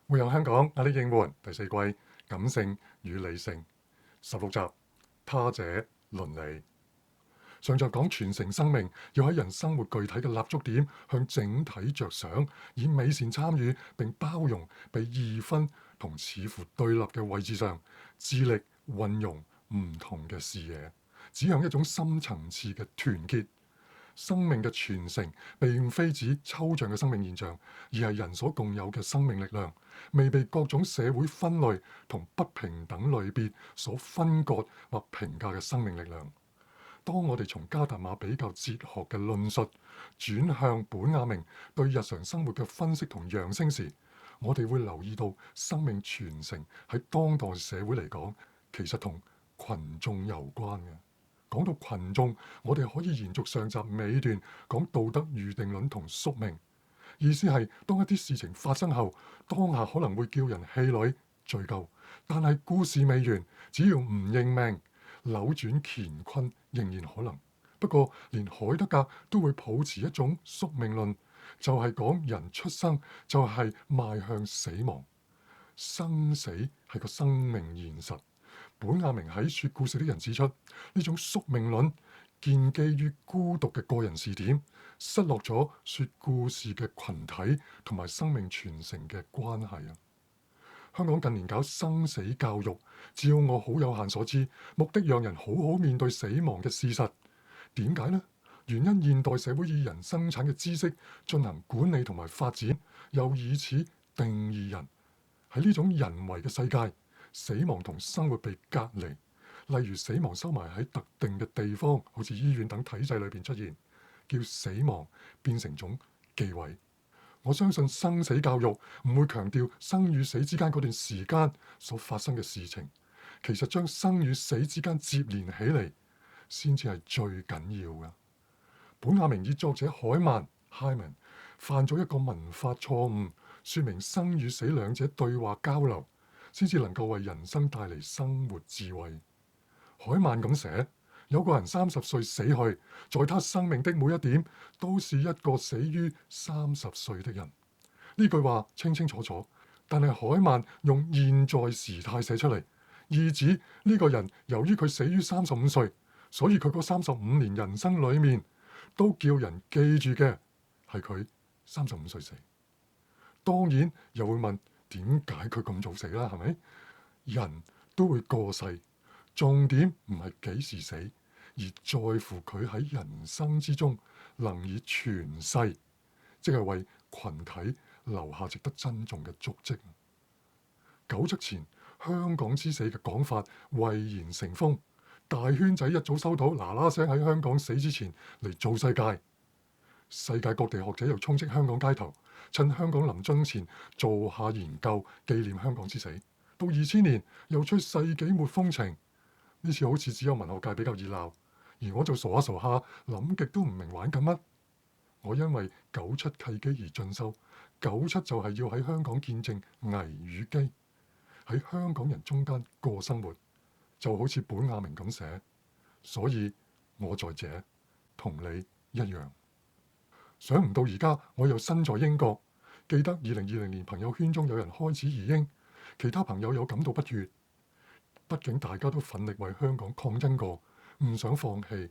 活遊香港壓力應援第4季感性與理性16集，他者倫理。上集講傳承生命，要喺人生活具體嘅立足點向整體着想，以美善參與並包容被二分同似乎對立嘅位置上，致力運用唔同嘅視野，指向一種深層次嘅團結。生命嘅傳承並非指抽象嘅生命現象，而係人所共有嘅生命力量，未被各種社會分類同不平等類別所分割或評價嘅生命力量。當我哋從加達馬比較哲學嘅論述轉向本雅明對日常生活嘅分析同揚升時，我哋會留意到生命傳承喺當代社會嚟講，其實同群眾有關嘅。講到群眾，我哋可以延續上集尾段講道德預定論同宿命，意思係當一啲事情發生後，當下可能會叫人氣餒罪疚，但係故事未完，只要唔認命，扭轉乾坤仍然可能。不過連海德格都會抱持一種宿命論，就係講人出生就係邁向死亡，生死係個生命現實。本雅明喺說故事的人指出，呢種宿命論建基於孤獨嘅個人視點，失落咗說故事嘅群體同埋生命傳承嘅關係啊！香港近年搞生死教育，照我好有限所知，目的讓人好好面對死亡嘅事實。點解呢？原因現代社會以人生產嘅知識進行管理同埋發展，又以此定義人。喺呢種人為嘅世界，死亡同生活被隔離，例如死亡收埋喺特定嘅地方，好似醫院等體制裏邊出現，叫死亡變成種忌諱。我相信生死教育唔會強調生與死之間嗰段時間所發生嘅事情，其實將生與死之間接連起嚟，先至係最緊要嘅。本雅明以作者海曼 Hyman 犯咗一個文法錯誤，說明生與死兩者對話交流，先至能夠為人生帶嚟生活智慧。海曼咁寫：有個人30歲死去，在他生命的每一點，都是一個死於30歲的人。呢句話清清楚楚，但係海曼用現在時態寫出嚟，意指呢個人由於佢死於35歲，所以佢嗰35年人生裏面，都叫人記住嘅係佢35歲死。當然又會問，點解佢咁早死啦？係咪？人都會過世，重點唔係幾時死，而在乎佢喺人生之中能以傳世，即係為群體留下值得珍重嘅足跡。9七前香港之死嘅講法蔚然成風，大圈仔一早收到，嗱嗱聲喺香港死之前嚟做世界。世界各地學者又充斥香港街頭，趁香港臨終前做下研究，紀念香港之死。到2000年又吹世紀末風情，呢次好似只有文學界比較熱鬧，而我就傻下傻下，諗極都唔明玩緊乜。我因為97契機而進修，97就係要喺香港見證危與機，喺香港人中間過生活，就好似本雅明咁寫，所以我在這同你一樣。想唔到而家我又身在英國，記得2020年朋友圈中有人開始移英，其他朋友有感到不悅。畢竟大家都奮力為香港抗爭過，唔想放棄。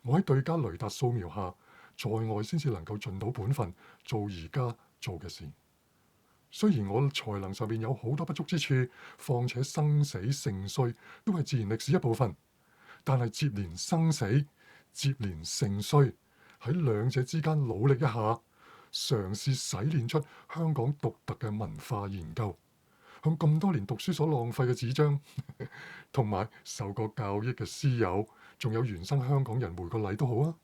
我喺對家雷達掃描下，在外先至能夠盡到本分，做而家做嘅事。雖然我才能上面有好多不足之處，況且生死盛衰都係自然歷史一部分，但係接連生死、接連盛衰，喺兩者之間努力一下，嘗試洗練出香港獨特嘅文化研究，向咁多年讀書所浪費嘅紙張，同埋受過教益嘅師友，仲有原生香港人回個禮都好啊！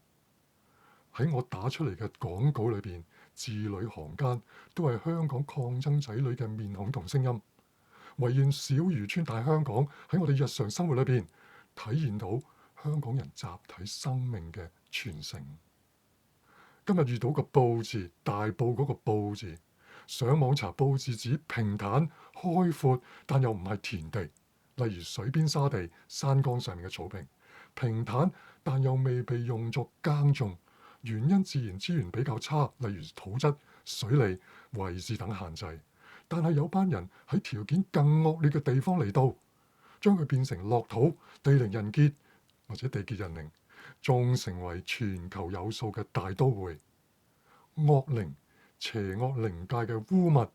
喺我打出嚟嘅廣告裏邊，字裏行間都係香港抗爭仔女嘅面孔同聲音，唯願小漁村大香港喺我哋日常生活裏邊體現到香港人集體生命嘅傳承。今日遇到個報字，大埔嗰個報字，上網查報字指平坦開闊，但又唔係田地，例如水邊沙地、山崗上面嘅草坪，平坦但又未被用作耕種，原因自然資源比較差，例如土質、水利、位置等限制。但係有班人喺條件更惡劣嘅地方嚟到，將佢變成樂土、地靈人傑或者地傑人靈，仲成為全球有數嘅大都會。惡靈、邪惡靈界嘅污物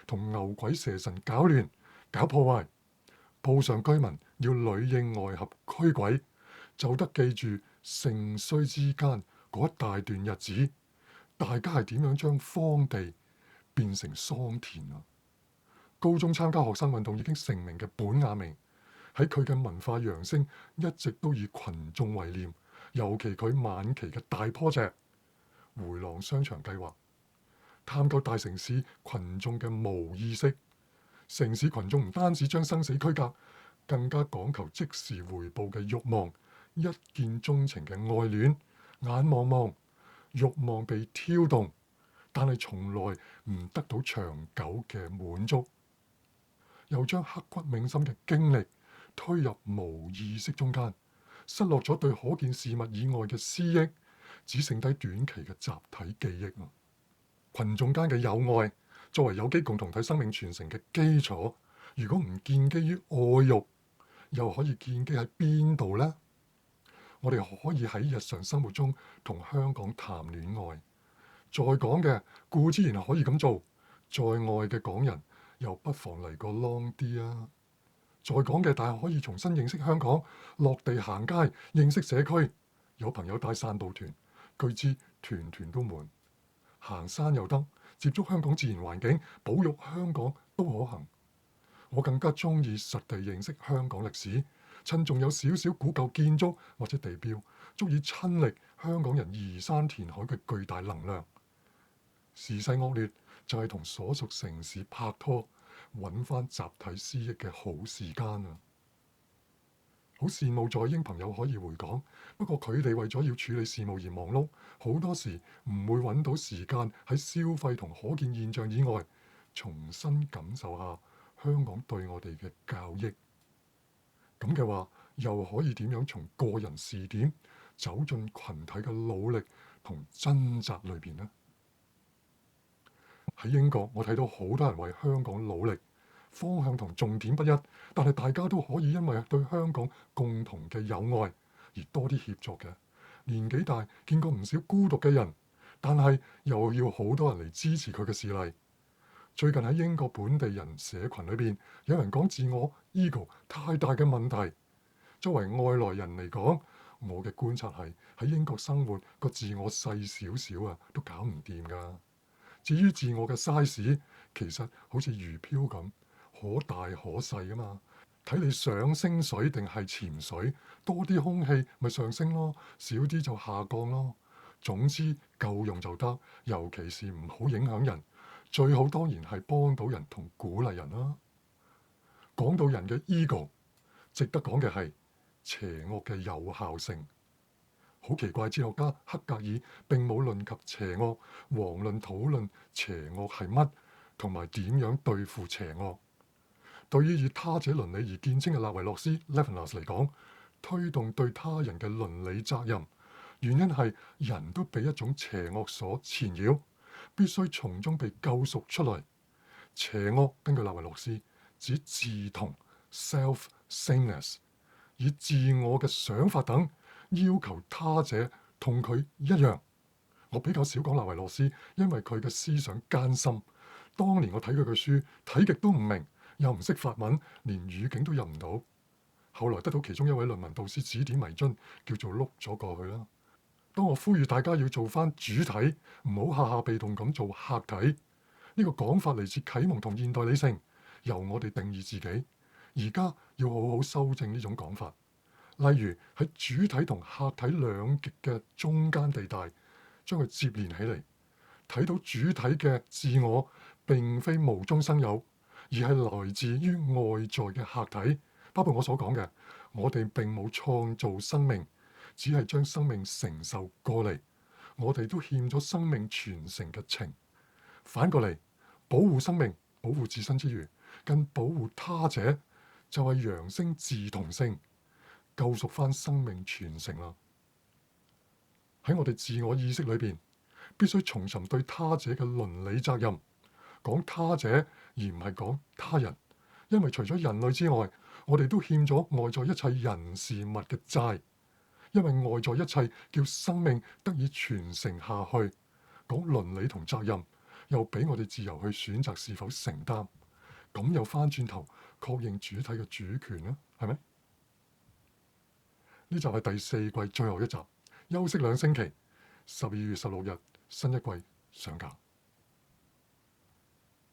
同牛鬼蛇神搞亂、搞破壞，報上居民要裏應外合驅鬼，就得記住盛衰之間嗰一大段日子，大家係點樣將荒地變成桑田啊！高中參加學生運動已經成名嘅本雅明，喺佢嘅文化揚聲一直都以群眾為念，尤其佢晚期嘅大 project 回廊商場計劃，探究大城市群眾嘅無意識。城市群眾唔單止將生死區隔，更加講求即時回報嘅慾望，一見鍾情嘅愛戀，眼望望，慾望被挑動，但係從來唔得到長久嘅滿足，又將刻骨銘心嘅經歷推入無意識中間，失落咗對可見事物以外嘅私益，只剩低短期嘅集體記憶。群眾間嘅友愛作為有機共同體生命傳承嘅基礎，如果唔建基於愛欲，又可以建基喺邊度呢？我哋可以喺日常生活中同香港談戀愛，在港嘅固之然可以咁做，在外嘅港人又不妨嚟個 long 啲啊！在港嘅大可可以重新認識香港，落地行街，認識社區，有朋友帶散步團，據知團團都滿。行山又得，接觸香港自然環境，保育香港都可行。我更加鍾意實地認識香港歷史，趁仲有少少古舊建築或者地標，足以親歷香港人移山填海嘅巨大能量。時勢惡劣，就係同所屬城市拍拖，揾翻集體私益嘅好時間啊！好羨慕在英朋友可以回港，不過佢哋為咗要處理事務而忙碌，好多時唔會揾到時間喺消費同可見現象以外，重新感受下香港對我哋嘅教益。咁嘅話，又可以點樣從個人視點走進群體嘅努力同掙扎裏邊呢？喺英國，我睇到好多人為香港努力。方向同重點不一，但係大家都可以因為對香港共同嘅友愛而多啲協作嘅。年紀大，見過唔少孤獨嘅人，但係又要好多人嚟支持佢嘅事例。最近喺英國本地人社群裏邊，有人講自我 ego 太大嘅問題。作為外來人嚟講，我嘅觀察係喺英國生活個自我細少少啊，都搞唔掂㗎。至於自我嘅 size，其實好似魚漂咁。可大可細啊嘛，睇你想升水定係潛水，多啲空氣咪上升咯，少啲就下降咯。總之夠用就得，尤其是唔好影響人，最好當然係幫到人同鼓勵人啦。講到人嘅 ego， 值得講嘅係邪惡嘅有效性。好奇怪，哲學家黑格爾並冇論及邪惡，遑論討論邪惡係乜，同埋點樣對付邪惡。對於以他者倫理而見稱嘅納維洛斯 Levinas 嚟講，推動對他人嘅倫理責任，原因係人都被一種邪惡所纏繞，必須從中被救贖出來。邪惡根據納維洛斯指自同 self-sameness， 以自我嘅想法等要求他者同佢一樣。我比較少講納維洛斯，因為佢嘅思想艱深。當年我睇佢嘅書，睇極都唔明。又唔識法文，連語境都入唔到。後來得到其中一位論文導師指點迷津，叫做碌咗過去啦。當我呼籲大家要做翻主體，唔好下下被動咁做客體，呢個講法嚟自啟蒙同現代理性，由我哋定義自己。而家要好好修正呢種講法，例如喺主體同客體兩極嘅中間地帶，將佢接連起嚟，睇到主體嘅自我並非無中生有，而係來自於外在嘅客體，包括我所講嘅，我哋並冇創造生命，只係將生命承受過嚟。我哋都欠咗生命傳承嘅情。反過嚟，保護生命、保護自身之餘，更保護他者，就係揚升自同性，救贖翻生命傳承啦。喺我哋自我意識裏邊，必須重尋對他者嘅倫理責任。講他者而唔係講他人，因為除咗人類之外，我哋都欠咗外在一切人事物嘅債。因為外在一切叫生命得以傳承下去，講倫理同責任，又俾我哋自由去選擇是否承擔，咁又翻轉頭確認主體嘅主權啦，係咪？呢集係第四季最後一集，休息2星期，12月16日新一季上架，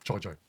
再聚。